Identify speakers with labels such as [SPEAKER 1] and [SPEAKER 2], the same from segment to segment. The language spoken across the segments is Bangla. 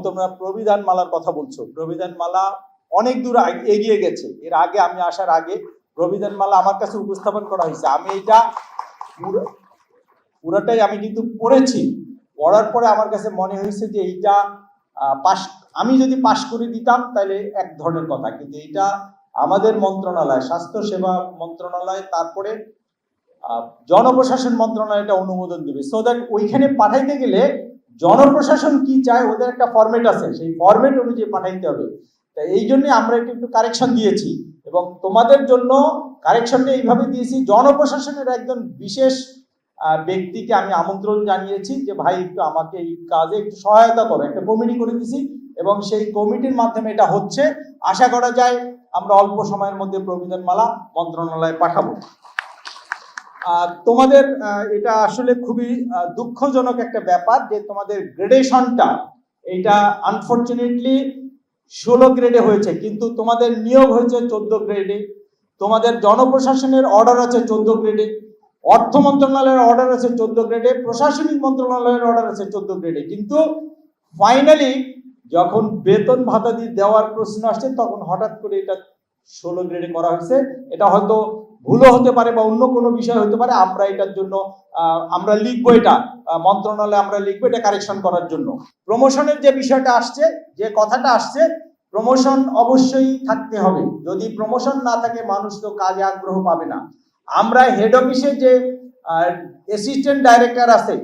[SPEAKER 1] তোমরা প্রবিধান মালার কথা বলছো, প্রবিধান মালা অনেক দূর এগিয়ে গেছে। এর আগে আমি আসার আগে প্রবিধান মালা আমার কাছে উপস্থাপন করা হয়েছে। আমি এটা পুরোটাই আমি কিন্তু পড়েছি। পড়ার পরে আমার কাছে মনে হয়েছে যে এইটা আমি যদি পাশ করে দিতাম তাহলে এক ধরনের কথা, কিন্তু এটা আমাদের মন্ত্রণালয়, স্বাস্থ্য সেবা মন্ত্রণালয়, তারপরে জনপ্রশাসন মন্ত্রণালয় এটা অনুমোদন দেবে। সো দ্যাট ওইখানে পাঠাইতে গেলে জনপ্রশাসন কি চায় ওদের একটা ফরম্যাট আছে, সেই ফরম্যাট অনুযায়ী পাঠাইতে হবে। তাই এই জন্য আমরা একটু কারেকশন দিয়েছি, এবং তোমাদের জন্য কারেকশনটা এইভাবে দিয়েছি। জনপ্রশাসনের একজন বিশেষ ব্যক্তিকে আমি আমন্ত্রণ জানিয়েছি যে ভাই একটু আমাকে এই কাজে একটু সহায়তা করো, একটা কমিটি করে দিয়েছি এবং সেই কমিটির মাধ্যমে এটা হচ্ছে। আশা করা যায় আমরা অল্প সময়ের মধ্যে প্রবিধান মালা মন্ত্রণালয়ে পাঠাবো। তোমাদের এটা আসলে খুবই দুঃখজনক একটা ব্যাপার যে তোমাদের গ্রেডেশনটা এটা আনফরচুনেটলি 16 গ্রেডে হয়েছে, কিন্তু তোমাদের নিয়োগ হয়েছে 14 গ্রেডে। তোমাদের জনপ্রশাসনের অর্ডার আছে 14 গ্রেডে, অর্থ মন্ত্রণালয়ের অর্ডার আছে 14 গ্রেডে, প্রশাসনিক মন্ত্রণালয়ের অর্ডার আছে 14 গ্রেডে। কিন্তু ফাইনালি যখন বেতন ভাতা দিয়ে দেওয়ার প্রশ্ন আসছে তখন হঠাৎ করে এটা 16 গ্রেডে করা হয়েছে। এটা হয়তো ভুলও হতে পারে বা অন্য কোনো বিষয় হতে পারে। আমরা এটার জন্য আমরা লিখবো, এটা মন্ত্রণালয়ে আমরা লিখবো এটা কারেকশন করার জন্য। প্রমোশনের যে বিষয়টা আসছে, যে কথাটা আসছে, প্রমোশন অবশ্যই থাকতে হবে। যদি প্রমোশন না থাকে মানুষ তো কাজে আগ্রহ পাবে না। আমরা হেড অফিসে যে অ্যাসিস্ট্যান্ট ডাইরেক্টর আছে,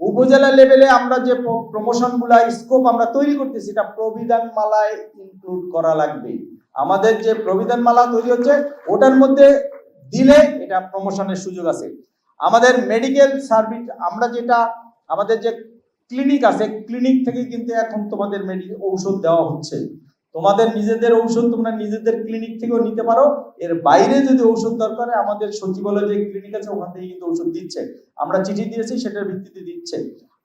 [SPEAKER 1] উপজেলা লেভেলে আমরা যে প্রমোশনগুলা স্কোপ আমরা তৈরি করতেছি, এটা প্রবিধান মালায় ইনক্লুড করা লাগবে। আমাদের যে প্রবিধান মালা তৈরি হচ্ছে ওটার মধ্যে দিলে এটা প্রমোশনের সুযোগ আছে। আমাদের মেডিকেল সার্ভিস, আমরা যেটা আমাদের যে ক্লিনিক আছে, ক্লিনিক থেকে কিন্তু এখন তোমাদের ঔষধ দেওয়া হচ্ছে। তোমাদের নিজেদের ঔষধ তোমরা নিজেদের ক্লিনিক থেকেও নিতে পারো। এর বাইরে যদি ঔষধ দরকার হয় আমাদের সচিবালয় যে ক্লিনিক আছে ওখান থেকে কিন্তু ঔষধ দিচ্ছে। আমরা চিঠি দিয়েছি, সেটার ভিত্তিতে দিচ্ছে।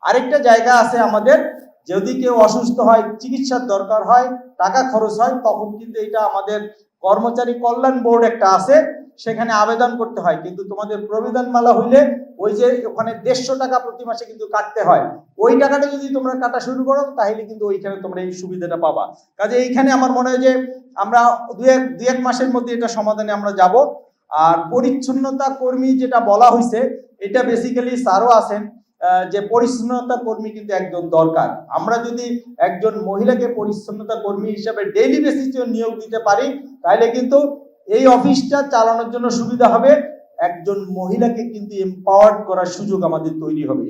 [SPEAKER 1] আরেকটা জায়গা আছে আমাদের, যদি কেউ অসুস্থ হয়, চিকিৎসার দরকার হয়, টাকা খরচ হয়, তখন কিন্তু এটা আমাদের কর্মচারী কল্যাণ বোর্ড একটা আছে, সেখানে আবেদন করতে হয়। কিন্তু তোমাদের প্রবিধান মালা হইলে ওই যে ওখানে 150 টাকা প্রতি মাসে কিন্তু কাটতে হয়। ওই টাকাটা যদি তোমরা কাটা শুরু করো তাহলে কিন্তু ওইখানে তোমরা এই সুবিধাটা পাবা। কাজে এইখানে আমার মনে হয় যে আমরা দুই এক মাসের মধ্যে এটা সমাধানে আমরা যাব। আর পরিচ্ছন্নতা কর্মী যেটা বলা হয়েছে, এটা বেসিক্যালি স্যারও আছেন যে পরিচ্ছন্নতা কর্মী কিন্তু একজন দরকার। আমরা যদি একজন মহিলাকে পরিচ্ছন্নতা কর্মী হিসাবে ডেইলি বেসিসে নিয়োগ দিতে পারি তাহলে কিন্তু এই অফিসটা চালানোর জন্য সুবিধা হবে। একজন মহিলাকে কিন্তু এম্পাওয়ার্ড করার সুযোগ আমাদের তৈরি হবে।